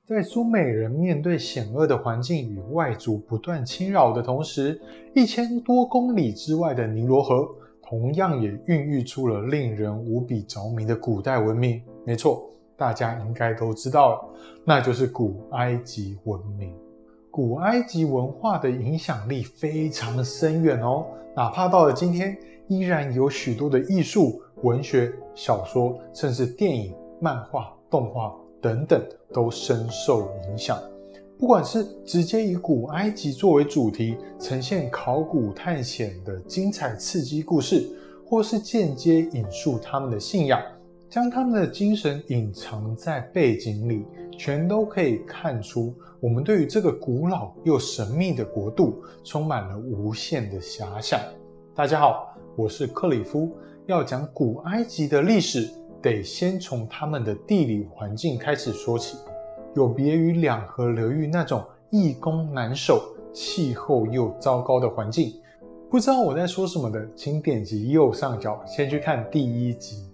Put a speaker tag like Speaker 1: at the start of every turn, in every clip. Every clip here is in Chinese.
Speaker 1: 在苏美人面对险恶的环境与外族不断侵扰的同时，1000多公里之外的尼罗河同样也孕育出了令人无比着迷的古代文明。没错，大家应该都知道了，那就是古埃及文明。古埃及文化的影响力非常深远哦，哪怕到了今天，依然有许多的艺术、文学、小说，甚至电影、漫画、动画等等都深受影响。不管是直接以古埃及作为主题，呈现考古探险的精彩刺激故事，或是间接引述他们的信仰，将他们的精神隐藏在背景里，全都可以看出我们对于这个古老又神秘的国度充满了无限的遐想。大家好，我是克里夫。要讲古埃及的历史，得先从他们的地理环境开始说起。有别于两河流域那种易攻难守、气候又糟糕的环境，不知道我在说什么的，请点击右上角先去看第1集。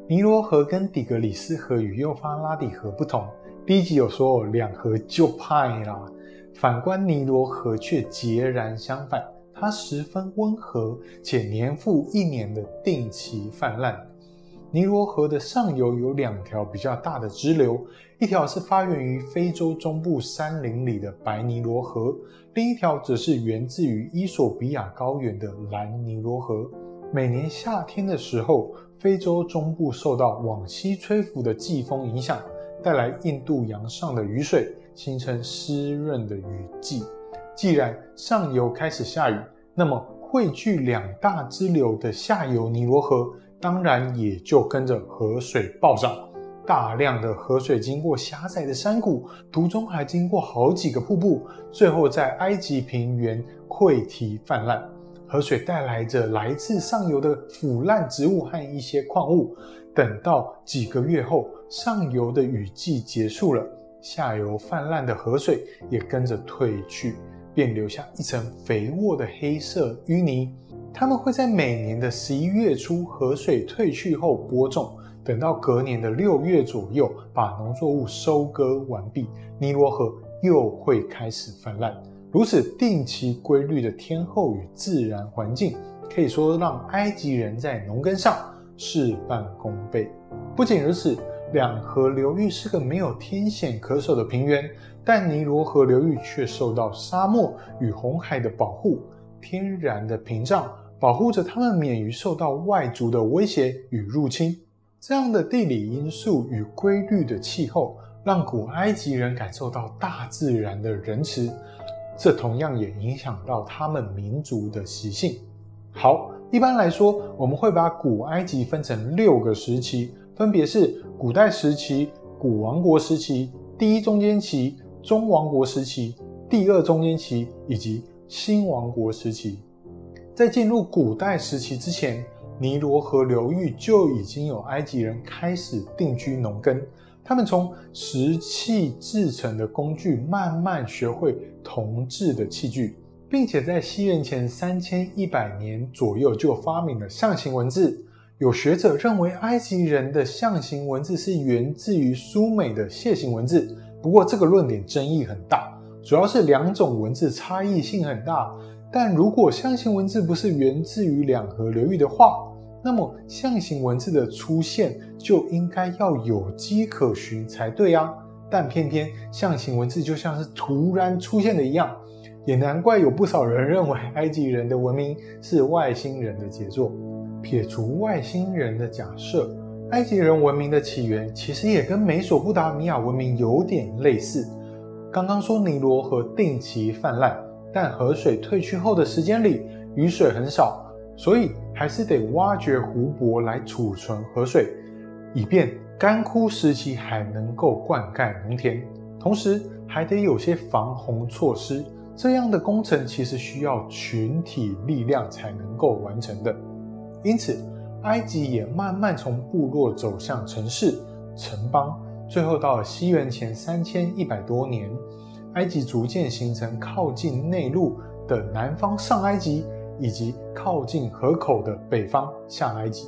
Speaker 1: 尼罗河跟底格里斯河与幼发拉底河不同，第1集有说两河就派啦，反观尼罗河却截然相反，它十分温和，且年复一年的定期泛滥。尼罗河的上游有2条比较大的支流，一条是发源于非洲中部山林里的白尼罗河，另一条则是源自于伊索比亚高原的蓝尼罗河。每年夏天的时候，非洲中部受到往西吹拂的季风影响，带来印度洋上的雨水，形成湿润的雨季。既然上游开始下雨，那么汇聚2大支流的下游尼罗河当然也就跟着河水暴涨。大量的河水经过狭窄的山谷，途中还经过好几个瀑布，最后在埃及平原溃堤泛滥。河水带来着来自上游的腐烂植物和一些矿物，等到几个月后，上游的雨季结束了，下游泛滥的河水也跟着退去，便留下一层肥沃的黑色淤泥。他们会在每年的11月初河水退去后播种，等到隔年的6月左右把农作物收割完毕，尼罗河又会开始泛滥。如此定期规律的天候与自然环境，可以说让埃及人在农耕上事半功倍。不仅如此，两河流域是个没有天险可守的平原，但尼罗河流域却受到沙漠与红海的保护，天然的屏障保护着他们免于受到外族的威胁与入侵。这样的地理因素与规律的气候，让古埃及人感受到大自然的仁慈，这同样也影响到他们民族的习性。好，一般来说，我们会把古埃及分成6个时期，分别是古代时期、古王国时期、第一中间期、中王国时期、第二中间期以及新王国时期。在进入古代时期之前，尼罗河流域就已经有埃及人开始定居农耕，他们从石器制成的工具慢慢学会铜制的器具，并且在西元前3100年左右就发明了象形文字。有学者认为埃及人的象形文字是源自于苏美的楔形文字，不过这个论点争议很大，主要是2种文字差异性很大。但如果象形文字不是源自于两河流域的话，那么象形文字的出现就应该要有迹可循才对啊。但偏偏象形文字就像是突然出现的一样，也难怪有不少人认为埃及人的文明是外星人的杰作。撇除外星人的假设，埃及人文明的起源其实也跟美索不达米亚文明有点类似。刚刚说尼罗河定期泛滥，但河水退去后的时间里，雨水很少，所以还是得挖掘湖泊来储存河水，以便干枯时期还能够灌溉农田，同时还得有些防洪措施。这样的工程其实需要群体力量才能够完成的。因此，埃及也慢慢从部落走向城市、城邦，最后到了西元前3100多年，埃及逐渐形成靠近内陆的南方上埃及，以及靠近河口的北方下埃及。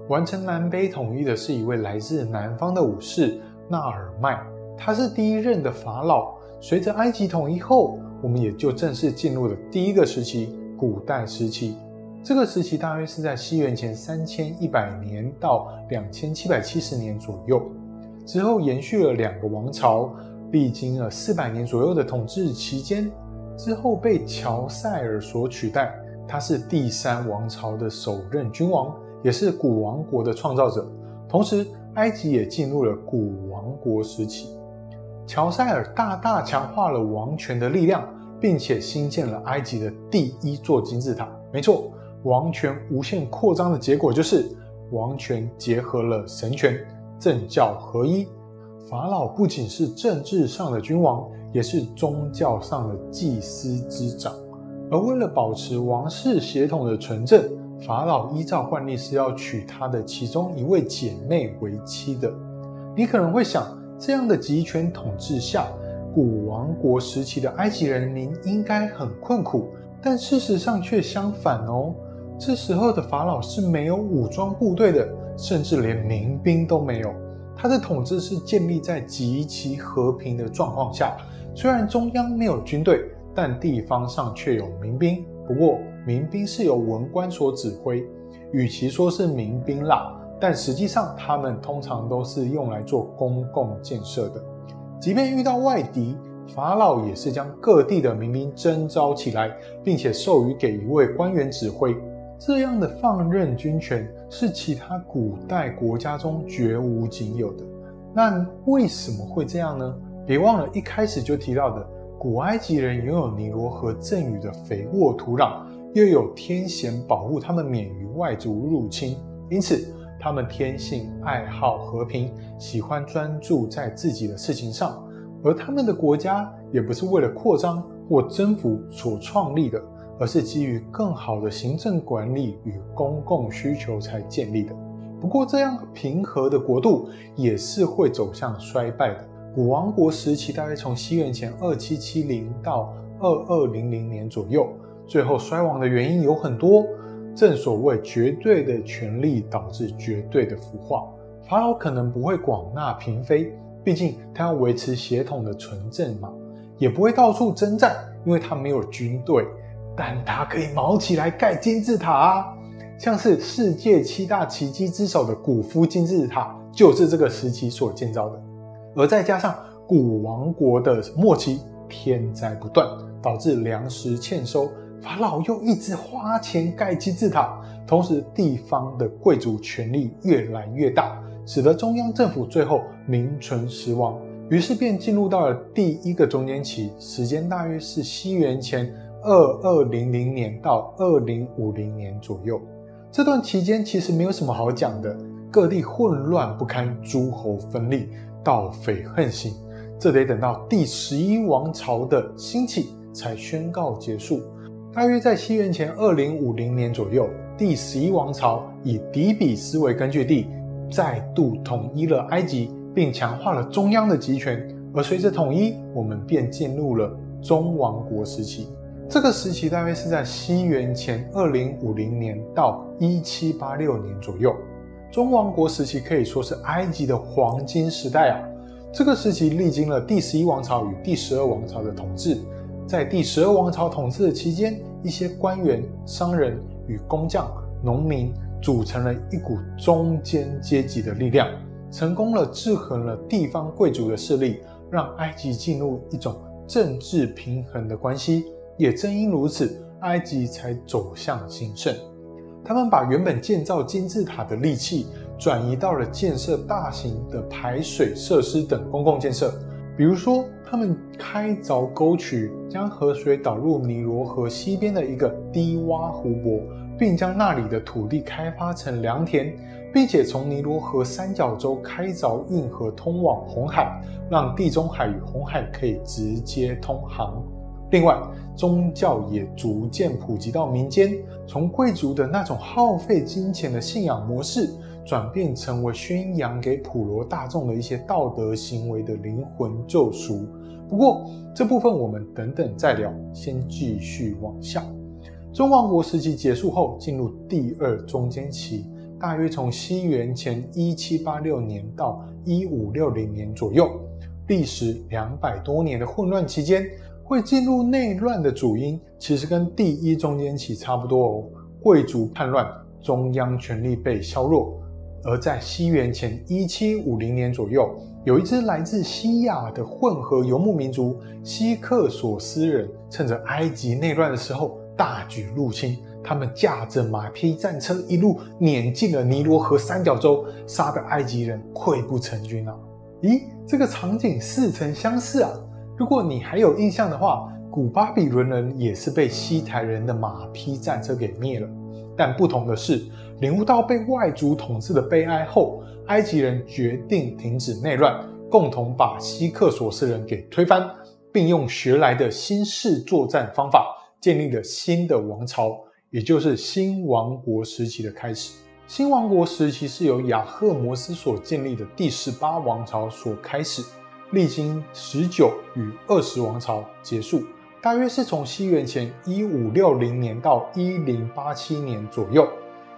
Speaker 1: 完成南北统一的是一位来自南方的武士纳尔迈，他是第一任的法老。随着埃及统一后，我们也就正式进入了第一个时期——古代时期。这个时期大约是在西元前3100年到2770年左右，之后延续了2个王朝，历经了400年左右的统治期间，之后被乔塞尔所取代。他是第3王朝的首任君王，也是古王国的创造者。同时，埃及也进入了古王国时期。乔塞尔大大强化了王权的力量，并且兴建了埃及的第1座金字塔。没错，王权无限扩张的结果就是王权结合了神权，政教合一。法老不仅是政治上的君王，也是宗教上的祭司之长。而为了保持王室血统的纯正，法老依照惯例是要娶他的其中一位姐妹为妻的。你可能会想，这样的集权统治下，古王国时期的埃及人民应该很困苦，但事实上却相反哦。这时候的法老是没有武装部队的，甚至连民兵都没有。他的统治是建立在极其和平的状况下，虽然中央没有军队，但地方上却有民兵。不过民兵是由文官所指挥，与其说是民兵啦，但实际上他们通常都是用来做公共建设的。即便遇到外敌，法老也是将各地的民兵征召起来，并且授予给一位官员指挥。这样的放任军权是其他古代国家中绝无仅有的。那为什么会这样呢？别忘了一开始就提到的，古埃及人拥有尼罗河赠予的肥沃土壤，又有天险保护他们免于外族入侵，因此他们天性爱好和平，喜欢专注在自己的事情上。而他们的国家也不是为了扩张或征服所创立的，而是基于更好的行政管理与公共需求才建立的。不过这样平和的国度也是会走向衰败的。古王国时期大约从西元前2770到2200年左右，最后衰亡的原因有很多。正所谓绝对的权力导致绝对的腐化，法老可能不会广纳嫔妃，毕竟他要维持血统的纯正嘛，也不会到处征战，因为他没有军队，但他可以毛起来盖金字塔啊，像是世界7大奇迹之首的古夫金字塔就是这个时期所建造的。而再加上古王国的末期天灾不断，导致粮食欠收，法老又一直花钱盖金字塔，同时地方的贵族权力越来越大，使得中央政府最后名存实亡。于是便进入到了第1个中间期，时间大约是西元前2200年到2050年左右。这段期间其实没有什么好讲的，各地混乱不堪，诸侯分立，盗匪横行，这得等到第11王朝的兴起才宣告结束。大约在西元前2050年左右，第11王朝以底比斯为根据地，再度统一了埃及，并强化了中央的集权。而随着统一，我们便进入了中王国时期。这个时期大约是在西元前2050年到1786年左右。中王国时期可以说是埃及的黄金时代啊。这个时期历经了第11王朝与第12王朝的统治。在第12王朝统治的期间，一些官员、商人与工匠、农民组成了一股中间阶级的力量，成功了制衡了地方贵族的势力，让埃及进入一种政治平衡的关系。也正因如此，埃及才走向兴盛。他们把原本建造金字塔的力气转移到了建设大型的排水设施等公共建设。比如说，他们开凿沟渠，将河水导入尼罗河西边的一个低洼湖泊，并将那里的土地开发成良田，并且从尼罗河三角洲开凿运河通往红海，让地中海与红海可以直接通航。另外，宗教也逐渐普及到民间，从贵族的那种耗费金钱的信仰模式，转变成为宣扬给普罗大众的一些道德行为的灵魂救赎。不过这部分我们等等再聊，先继续往下。中王国时期结束后，进入第2中间期，大约从西元前1786年到1560年左右。历时200多年的混乱期间，会进入内乱的主因，其实跟第一中间期差不多哦。贵族叛乱，中央权力被削弱。而在西元前1750年左右，有一支来自西亚的混合游牧民族西克索斯人，趁着埃及内乱的时候大举入侵。他们驾着马匹战车一路碾进了尼罗河三角洲，杀得埃及人溃不成军啊！咦，这个场景似曾相识啊！如果你还有印象的话，古巴比伦人也是被西台人的马匹战车给灭了。但不同的是，领悟到被外族统治的悲哀后，埃及人决定停止内乱，共同把西克索斯人给推翻，并用学来的新式作战方法建立了新的王朝，也就是新王国时期的开始。新王国时期是由亚赫摩斯所建立的第18王朝所开始，历经19与20王朝结束，大约是从西元前1560年到1087年左右。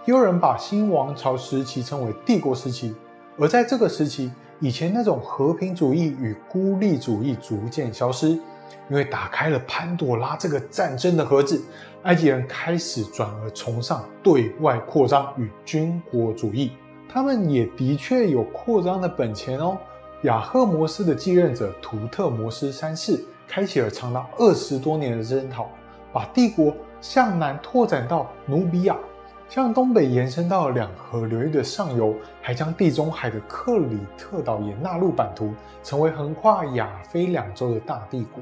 Speaker 1: 也有人把新王朝时期称为帝国时期，而在这个时期，以前那种和平主义与孤立主义逐渐消失，因为打开了潘朵拉这个战争的盒子，埃及人开始转而崇尚对外扩张与军国主义。他们也的确有扩张的本钱哦。亚赫摩斯的继任者图特摩斯3世开启了长达20多年的征讨，把帝国向南拓展到努比亚，向东北延伸到两河流域的上游，还将地中海的克里特岛也纳入版图，成为横跨亚非两洲的大帝国。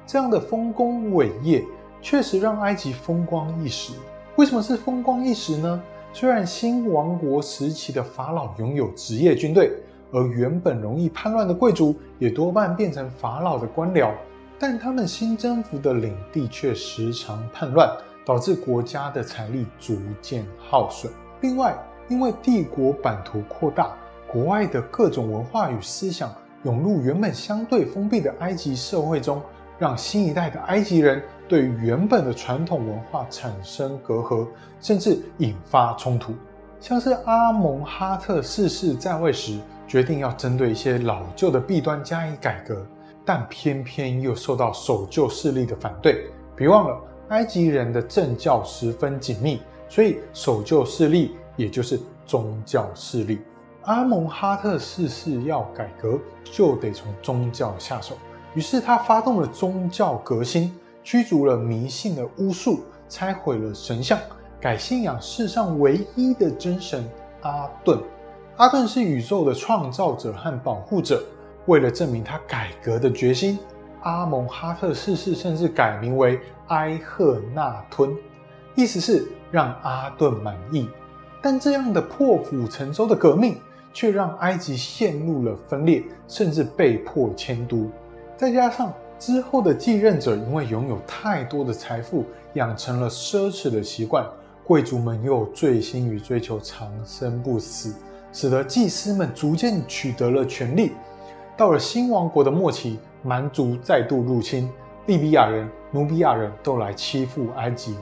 Speaker 1: 这样的丰功伟业确实让埃及风光一时。为什么是风光一时呢？虽然新王国时期的法老拥有职业军队，而原本容易叛乱的贵族也多半变成法老的官僚，但他们新征服的领地却时常叛乱，导致国家的财力逐渐耗损。另外，因为帝国版图扩大，国外的各种文化与思想涌入原本相对封闭的埃及社会中，让新一代的埃及人对原本的传统文化产生隔阂，甚至引发冲突。像是阿蒙哈特4世在位时，决定要针对一些老旧的弊端加以改革，但偏偏又受到守旧势力的反对。别忘了，埃及人的政教十分紧密，所以守旧势力也就是宗教势力。阿蒙哈特4世要改革，就得从宗教下手。于是他发动了宗教革新，驱逐了迷信的巫术，拆毁了神像，改信仰世上唯一的真神阿顿。阿顿是宇宙的创造者和保护者。为了证明他改革的决心，阿蒙哈特4世甚至改名为埃赫纳吞，意思是让阿顿满意。但这样的破釜沉舟的革命，却让埃及陷入了分裂，甚至被迫迁都。再加上之后的继任者因为拥有太多的财富，养成了奢侈的习惯，贵族们又醉心于追求长生不死，使得祭司们逐渐取得了权力。到了新王国的末期，蛮族再度入侵，利比亚人、努比亚人都来欺负埃及。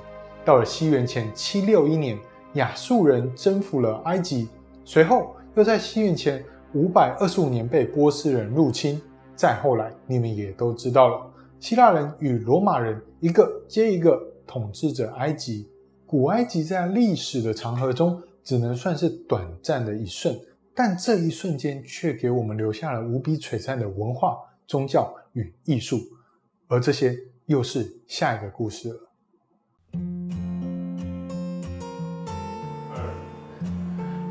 Speaker 1: 到了西元前761年，亚述人征服了埃及，随后又在西元前525年被波斯人入侵。再后来，你们也都知道了，希腊人与罗马人一个接一个统治着埃及。古埃及在历史的长河中只能算是短暂的一瞬，但这一瞬间却给我们留下了无比璀璨的文化、宗教与艺术，而这些又是下一个故事了。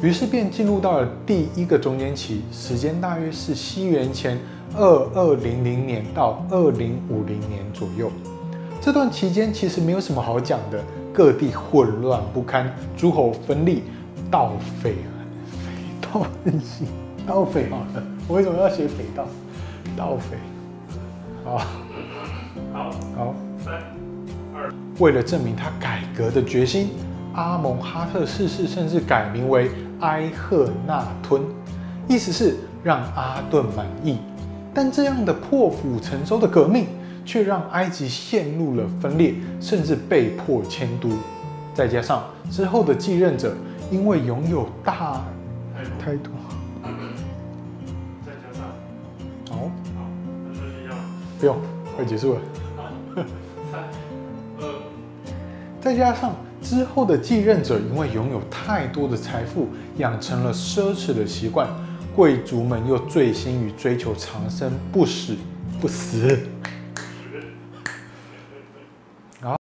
Speaker 1: 于是便进入到了第一个中间期，时间大约是西元前2200年到2050年左右。这段期间其实没有什么好讲的，各地混乱不堪，诸侯分立，盗匪好了，我为什么要写匪盗？盗匪，好，3、2。为了证明他改革的决心，阿蒙哈特4世甚至改名为埃赫纳吞，意思是让阿顿满意。但这样的破釜沉舟的革命，却让埃及陷入了分裂，甚至被迫迁都。再加上之后的继任者因为拥有太多，再加上不用，快结束了。再加上之后的继任者因为拥有太多的财富，养成了奢侈的习惯，贵族们又醉心于追求长生不死。